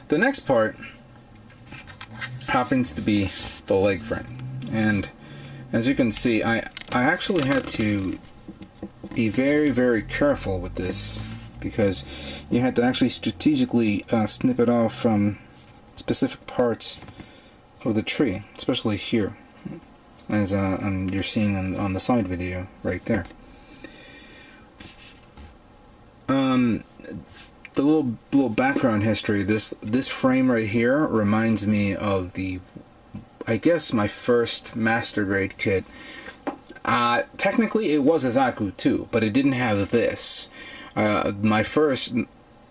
The next part happens to be the leg frame, and as you can see, I actually had to be very, very careful with this, because you had to actually strategically snip it off from specific parts of the tree, especially here, as you're seeing on the side video right there. The little background history. This frame right here reminds me of I guess my first master grade kit. Technically, it was a Zaku too, but it didn't have this. My first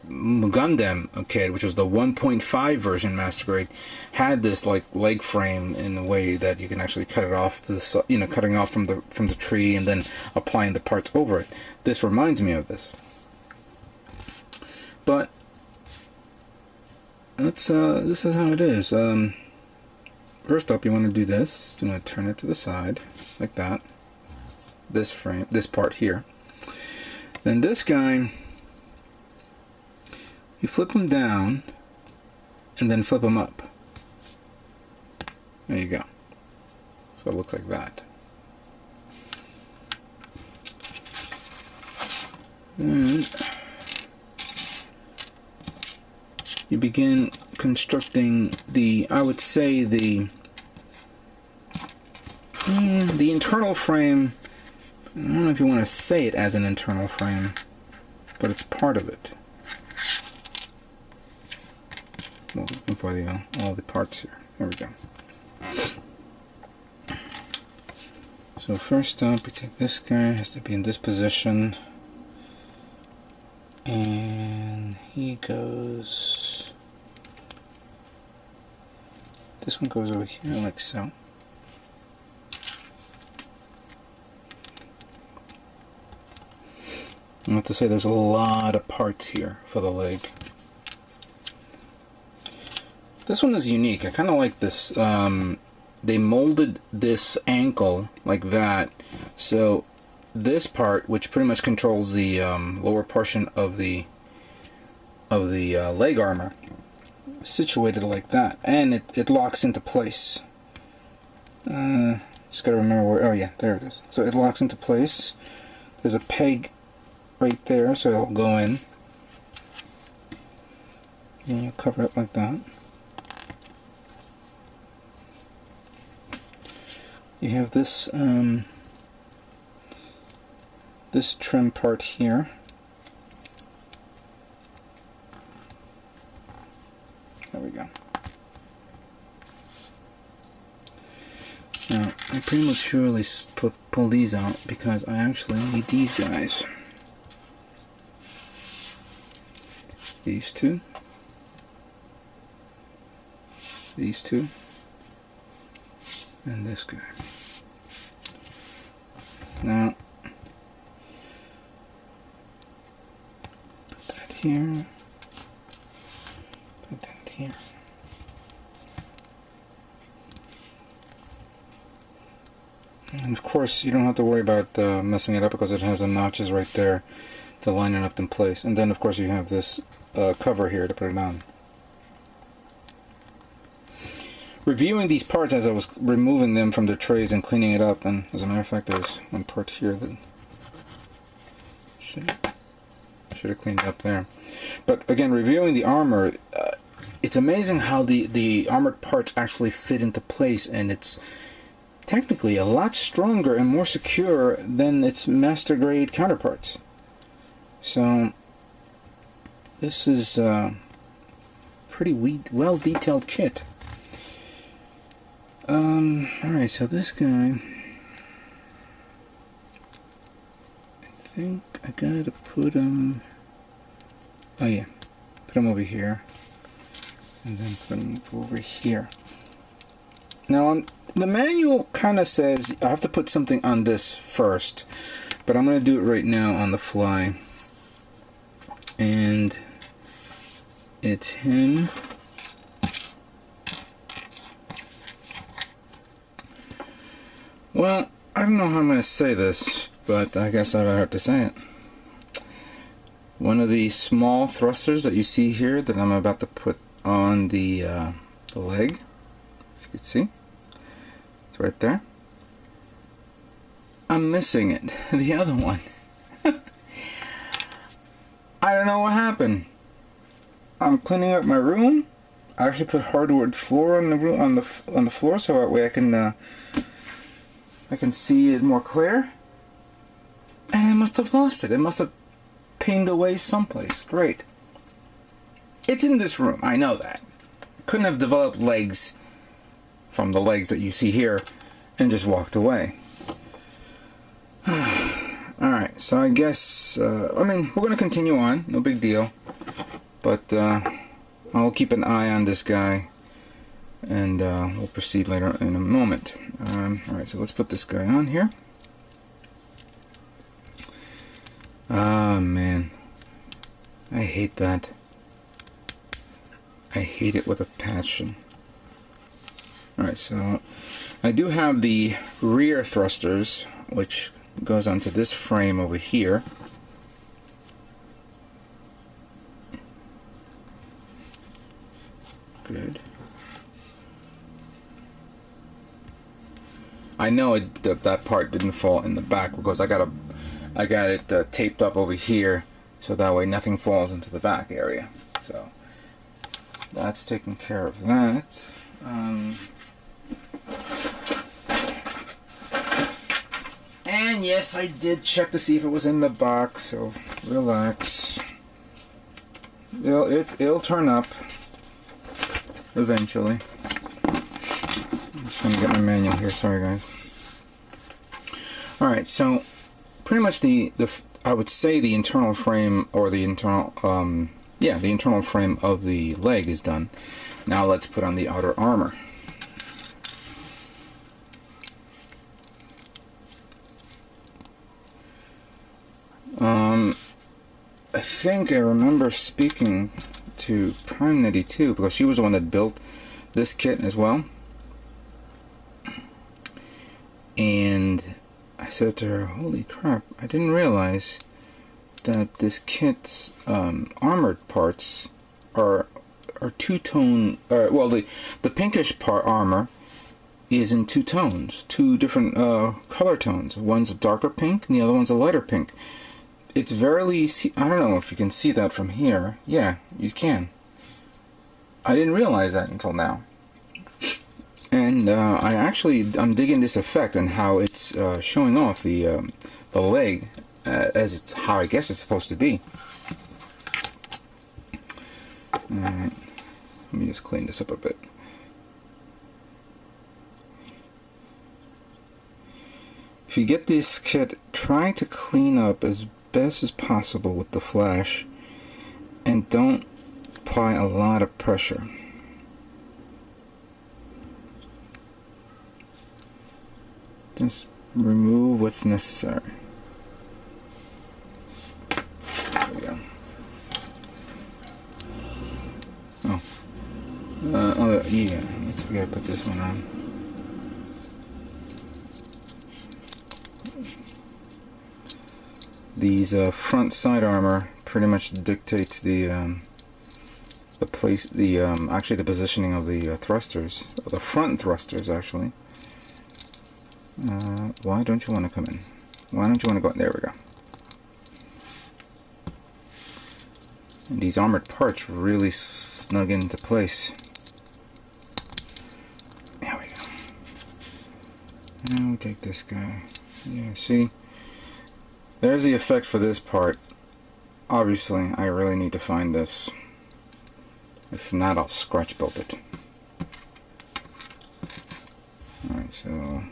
Gundam kit, which was the 1.5 version master grade, had this like leg frame in a way that you can actually cut it off to the, cutting off from the tree and then applying the parts over it. This reminds me of this. But this is how it is. First up, you want to do this. You want to turn it to the side like that. This part here. Then this guy, you flip him down and then flip him up. There you go. So it looks like that. And you begin constructing I would say the internal frame. I don't know if you want to say it as an internal frame, but it's part of it. Well, looking for all the parts here. There we go. So first up, we take this guy. Has to be in this position, and he goes. This one goes over here like so. I have to say there's a lot of parts here for the leg. This one is unique. I kind of like this. They molded this ankle like that, so this part, which pretty much controls the lower portion of the leg armor, is situated like that, and it locks into place. Just gotta remember where. Oh yeah, there it is. So it locks into place. There's a peg right there, so it'll go in. Then you cover it like that. You have this this trim part here. There we go. Now, I prematurely pull these out because I actually need these guys. These two. These two. And this guy. Now, put that here. Put that here. And of course, you don't have to worry about messing it up because it has the notches right there to line it up in place. And then, of course, you have this cover here to put it on. Reviewing these parts as I was removing them from the trays and cleaning it up, and as a matter of fact, there's one part here that should have cleaned up there. But again, reviewing the armor, it's amazing how the armored parts actually fit into place, and it's technically a lot stronger and more secure than its master grade counterparts. So this is a pretty well detailed kit. Alright, so this guy, I think I gotta put him, oh yeah, put him over here, and then put him over here. Now, the manual kind of says I have to put something on this first, but I'm going to do it right now on the fly. And it's him. Well, I don't know how I'm going to say this, but I guess I have to say it. One of the small thrusters that you see here that I'm about to put on the leg. As you can see, it's right there. I'm missing it. The other one. I don't know what happened. I'm cleaning up my room. I actually put hardwood floor on the room on the floor so that way I can see it more clear. And I must have lost it. It must have pinged away someplace. Great. It's in this room. I know that. Couldn't have developed legs from the legs that you see here and just walked away. Alright, so I guess, I mean, we're going to continue on. No big deal. But I'll keep an eye on this guy. And we'll proceed later in a moment. Alright, so let's put this guy on here. Ah, man. I hate that. I hate it with a passion. Alright, so I do have the rear thrusters, which goes onto this frame over here. Good. I know that part didn't fall in the back because I got it taped up over here, so that way nothing falls into the back area. So that's taking care of that. And yes, I did check to see if it was in the box, so relax. It'll turn up eventually. I'm just gonna get my manual here. Sorry, guys. All right, so pretty much I would say the internal frame or the internal the internal frame of the leg is done. Now let's put on the outer armor. I think I remember speaking to Prime92 because she was the one that built this kit as well. And I said to her, holy crap, I didn't realize that this kit's armored parts are two-tone, well, the pinkish part armor is in two tones, two different color tones. One's a darker pink and the other one's a lighter pink. It's very, I don't know if you can see that from here. Yeah, you can. I didn't realize that until now. And I'm digging this effect and how it's showing off the leg as it's how I guess it's supposed to be. Alright, let me just clean this up a bit. If you get this kit, try to clean up as best as possible with the flash and don't apply a lot of pressure. Just remove what's necessary. There we go. Oh yeah, we gotta put this one on. These front side armor pretty much dictates the place, actually the positioning of the thrusters, or the front thrusters actually. Why don't you want to come in? Why don't you want to go in? There we go. And these armored parts really snug into place. There we go. And we take this guy. Yeah, see? There's the effect for this part. Obviously, I really need to find this. If not, I'll scratch build it. Alright, so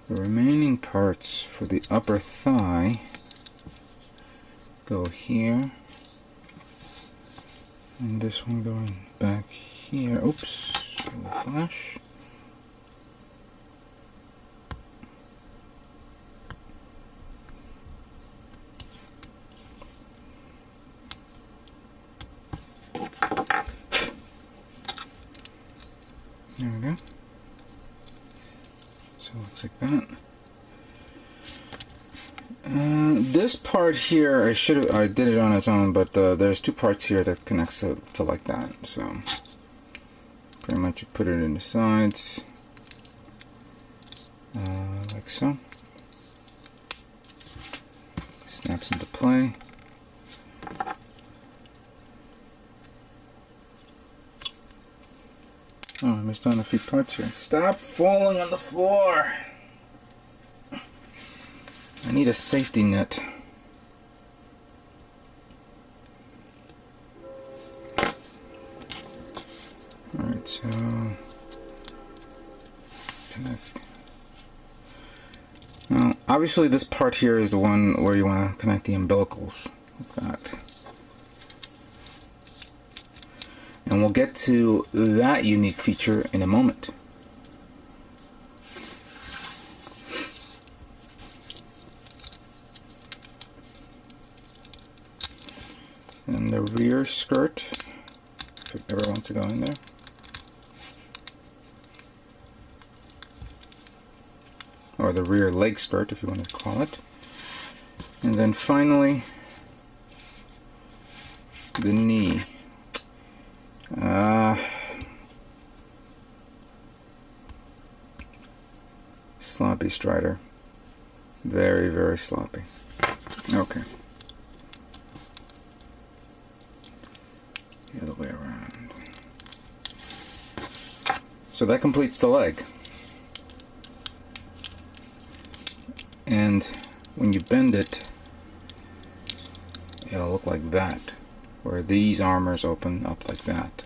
the remaining parts for the upper thigh go here. And this one going back here. Oops, the flash. There we go. So it looks like that. This part here, I did it on its own, but there's two parts here that connects to like that. So pretty much you put it in the sides, like so. Snaps into play. Oh, I missed on a few parts here. Stop falling on the floor! I need a safety net. Alright, so connect. Now, obviously this part here is the one where you want to connect the umbilicals, like that. And we'll get to that unique feature in a moment. And the rear skirt, if it ever wants to go in there. Or the rear leg skirt, if you want to call it. And then finally, the knee. Sloppy Strider. Very, very sloppy. Okay. The other way around. So that completes the leg. And when you bend it, it'll look like that, where these armors open up like that.